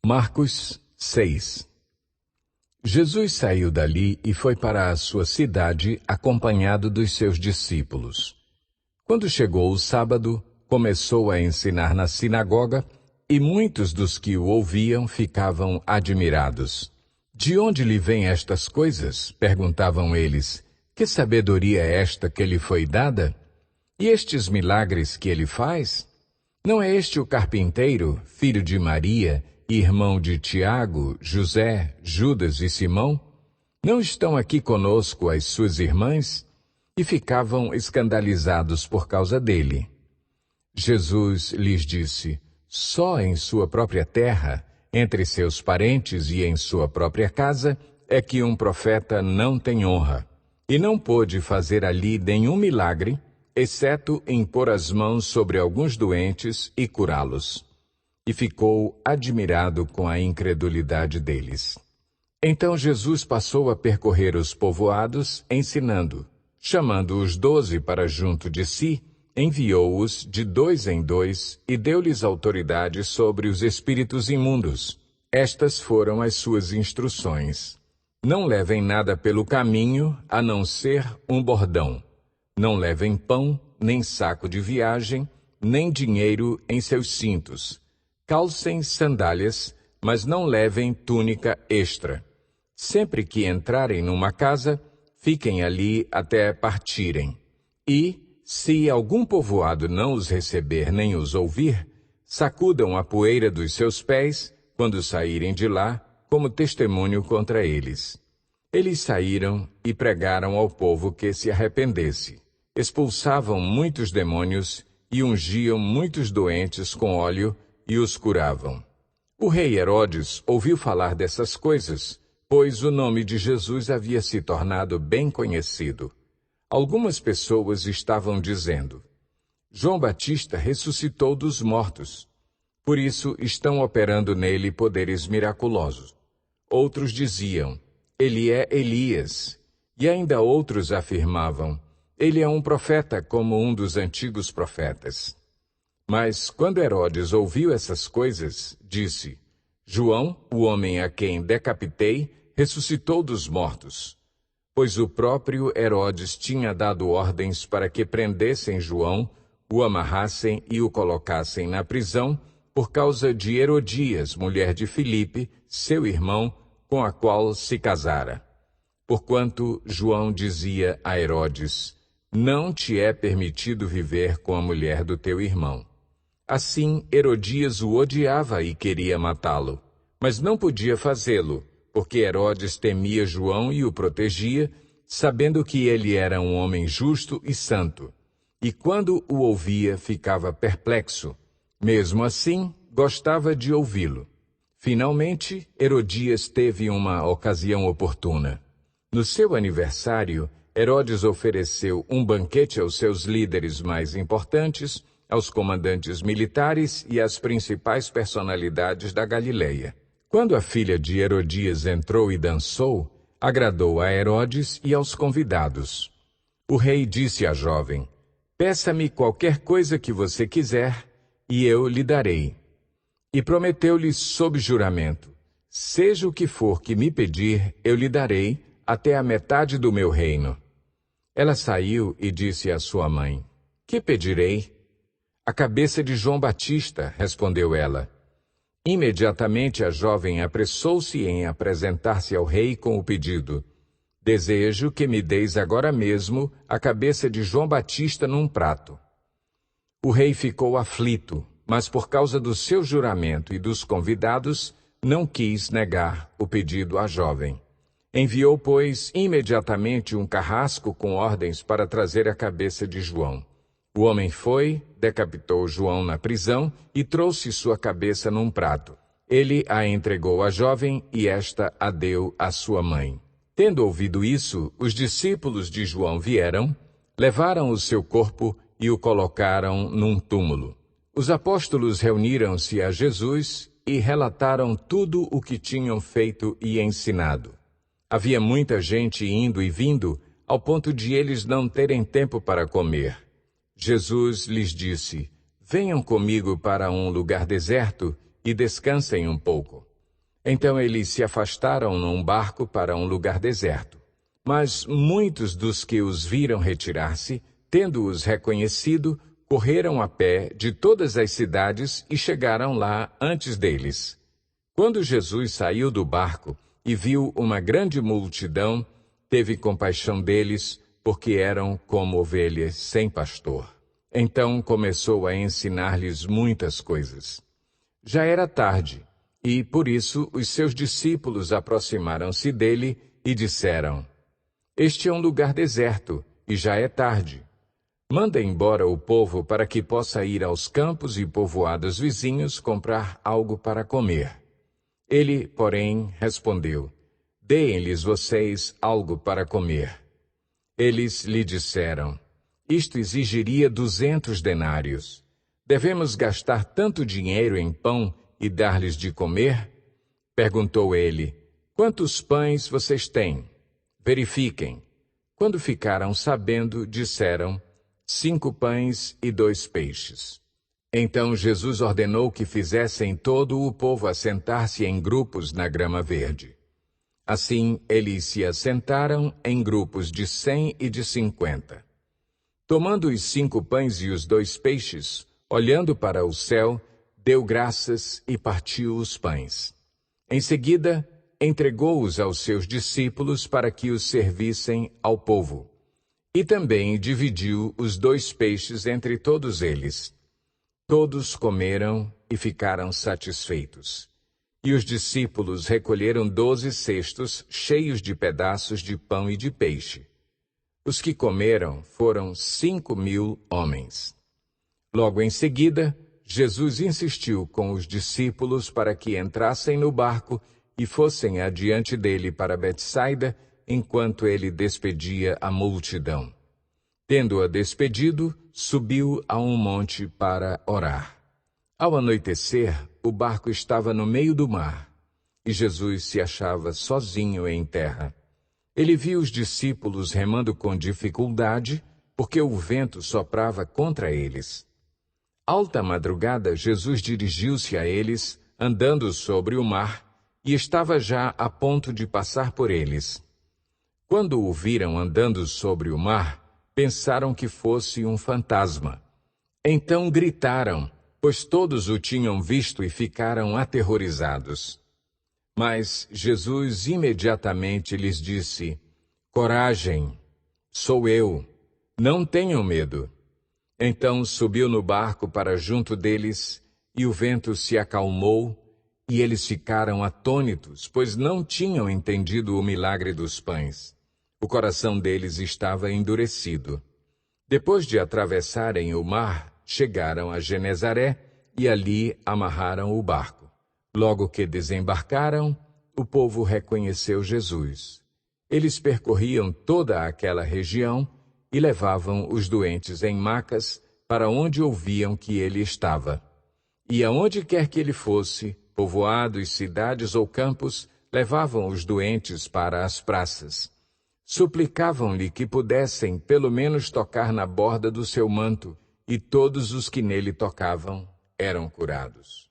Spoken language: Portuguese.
Marcos 6. Jesus saiu dali e foi para a sua cidade acompanhado dos seus discípulos. Quando chegou o sábado, começou a ensinar na sinagoga e muitos dos que o ouviam ficavam admirados. De onde lhe vêm estas coisas? Perguntavam eles. Que sabedoria é esta que lhe foi dada? E estes milagres que ele faz? Não é este o carpinteiro, filho de Maria, irmão de Tiago, José, Judas e Simão? Não estão aqui conosco as suas irmãs? E ficavam escandalizados por causa dele. Jesus lhes disse: só em sua própria terra, entre seus parentes e em sua própria casa, é que um profeta não tem honra. E não pôde fazer ali nenhum milagre, exceto impor as mãos sobre alguns doentes e curá-los. E ficou admirado com a incredulidade deles. Então Jesus passou a percorrer os povoados, ensinando. Chamando os 12 para junto de si, enviou-os de 2 em 2 e deu-lhes autoridade sobre os espíritos imundos. Estas foram as suas instruções. Não levem nada pelo caminho, a não ser um bordão. Não levem pão, nem saco de viagem, nem dinheiro em seus cintos. Calcem sandálias, mas não levem túnica extra. Sempre que entrarem numa casa, fiquem ali até partirem. E, se algum povoado não os receber nem os ouvir, sacudam a poeira dos seus pés, quando saírem de lá, como testemunho contra eles. Eles saíram e pregaram ao povo que se arrependesse. Expulsavam muitos demônios e ungiam muitos doentes com óleo e os curavam. O rei Herodes ouviu falar dessas coisas, pois o nome de Jesus havia se tornado bem conhecido. Algumas pessoas estavam dizendo: João Batista ressuscitou dos mortos. Por isso estão operando nele poderes miraculosos. Outros diziam: ele é Elias. E ainda outros afirmavam: ele é um profeta como um dos antigos profetas. Mas quando Herodes ouviu essas coisas, disse: João, o homem a quem decapitei, ressuscitou dos mortos. Pois o próprio Herodes tinha dado ordens para que prendessem João, o amarrassem e o colocassem na prisão, por causa de Herodias, mulher de Filipe, seu irmão, com a qual se casara. Porquanto João dizia a Herodes: não te é permitido viver com a mulher do teu irmão. Assim, Herodias o odiava e queria matá-lo, mas não podia fazê-lo, porque Herodes temia João e o protegia, sabendo que ele era um homem justo e santo. E quando o ouvia, ficava perplexo. Mesmo assim, gostava de ouvi-lo. Finalmente, Herodias teve uma ocasião oportuna. No seu aniversário, Herodes ofereceu um banquete aos seus líderes mais importantes, aos comandantes militares e às principais personalidades da Galileia. Quando a filha de Herodias entrou e dançou, agradou a Herodes e aos convidados. O rei disse à jovem: peça-me qualquer coisa que você quiser, e eu lhe darei. E prometeu-lhe sob juramento: seja o que for que me pedir, eu lhe darei, até a metade do meu reino. Ela saiu e disse à sua mãe: que pedirei? A cabeça de João Batista, respondeu ela. Imediatamente a jovem apressou-se em apresentar-se ao rei com o pedido: desejo que me deis agora mesmo a cabeça de João Batista num prato. O rei ficou aflito, mas por causa do seu juramento e dos convidados, não quis negar o pedido à jovem. Enviou, pois, imediatamente um carrasco com ordens para trazer a cabeça de João. O homem foi, decapitou João na prisão e trouxe sua cabeça num prato. Ele a entregou à jovem e esta a deu à sua mãe. Tendo ouvido isso, os discípulos de João vieram, levaram o seu corpo e o colocaram num túmulo. Os apóstolos reuniram-se a Jesus e relataram tudo o que tinham feito e ensinado. Havia muita gente indo e vindo, ao ponto de eles não terem tempo para comer. Jesus lhes disse: venham comigo para um lugar deserto e descansem um pouco. Então eles se afastaram num barco para um lugar deserto. Mas muitos dos que os viram retirar-se, tendo-os reconhecido, correram a pé de todas as cidades e chegaram lá antes deles. Quando Jesus saiu do barco e viu uma grande multidão, teve compaixão deles, porque eram como ovelhas sem pastor. Então começou a ensinar-lhes muitas coisas. Já era tarde, e por isso os seus discípulos aproximaram-se dele e disseram: Este é um lugar deserto, e já é tarde. Manda embora o povo para que possa ir aos campos e povoados vizinhos comprar algo para comer. Ele, porém, respondeu: Deem-lhes vocês algo para comer. Eles lhe disseram: Isto exigiria 200 denários. Devemos gastar tanto dinheiro em pão e dar-lhes de comer? Perguntou ele: Quantos pães vocês têm? Verifiquem. Quando ficaram sabendo, disseram: 5 pães e 2 peixes. Então Jesus ordenou que fizessem todo o povo assentar-se em grupos na grama verde. Assim, eles se assentaram em grupos de 100 e de 50. Tomando os 5 pães e os 2 peixes, olhando para o céu, deu graças e partiu os pães. Em seguida, entregou-os aos seus discípulos para que os servissem ao povo. E também dividiu os 2 peixes entre todos eles. Todos comeram e ficaram satisfeitos. E os discípulos recolheram 12 cestos cheios de pedaços de pão e de peixe. Os que comeram foram 5.000 homens. Logo em seguida, Jesus insistiu com os discípulos para que entrassem no barco e fossem adiante dele para Betsaida, enquanto ele despedia a multidão. Tendo-a despedido, subiu a um monte para orar. Ao anoitecer, o barco estava no meio do mar, e Jesus se achava sozinho em terra. Ele viu os discípulos remando com dificuldade, porque o vento soprava contra eles. Alta madrugada, Jesus dirigiu-se a eles, andando sobre o mar, e estava já a ponto de passar por eles. Quando o viram andando sobre o mar, pensaram que fosse um fantasma. Então gritaram, pois todos o tinham visto e ficaram aterrorizados. Mas Jesus imediatamente lhes disse: Coragem, sou eu, não tenham medo. Então subiu no barco para junto deles, e o vento se acalmou, e eles ficaram atônitos, pois não tinham entendido o milagre dos pães. O coração deles estava endurecido. Depois de atravessarem o mar, chegaram a Genezaré e ali amarraram o barco. Logo que desembarcaram, o povo reconheceu Jesus. Eles percorriam toda aquela região e levavam os doentes em macas para onde ouviam que ele estava. E aonde quer que ele fosse, povoados, cidades ou campos, levavam os doentes para as praças. Suplicavam-lhe que pudessem pelo menos tocar na borda do seu manto, e todos os que nele tocavam eram curados.